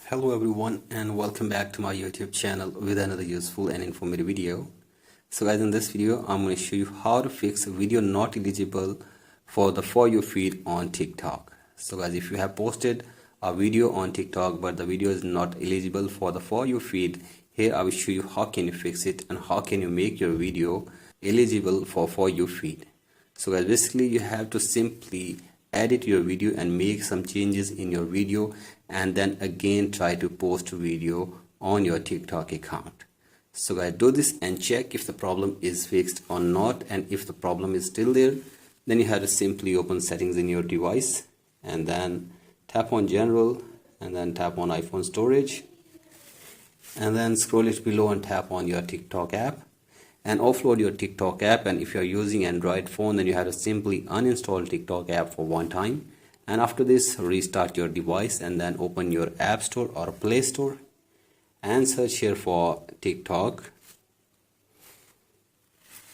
Hello everyone and welcome back to my YouTube channel with another useful and informative video. So guys, in this video I'm going to show you how to fix a video not eligible for the For You feed on TikTok. So guys, if you have posted a video on TikTok but the video is not eligible for the For You feed, here I will show you how can you fix it and how can you make your video eligible for You feed. So guys, basically you have to simply edit your video and make some changes in your video and then again try to post a video on your TikTok account. So guys, do this and check if the problem is fixed or not, and if the problem is still there, then you have to simply open settings in your device and then tap on general and then tap on iPhone storage and then scroll it below and tap on your TikTok app and offload your TikTok app. And if you are using Android phone, then you have to simply uninstall TikTok app for one time, and after this restart your device and then open your App Store or Play Store and search here for TikTok,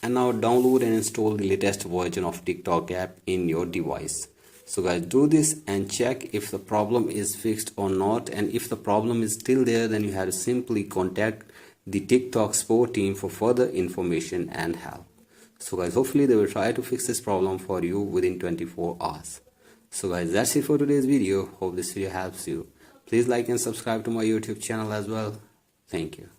and now download and install the latest version of TikTok app in your device. So guys, do this and check if the problem is fixed or not, and if the problem is still there, then you have to simply contact the TikTok support team for further information and help. So guys, hopefully they will try to fix this problem for you within 24 hours. So guys, that's it for today's video. Hope this video helps you. Please like and subscribe to my YouTube channel as well. Thank you.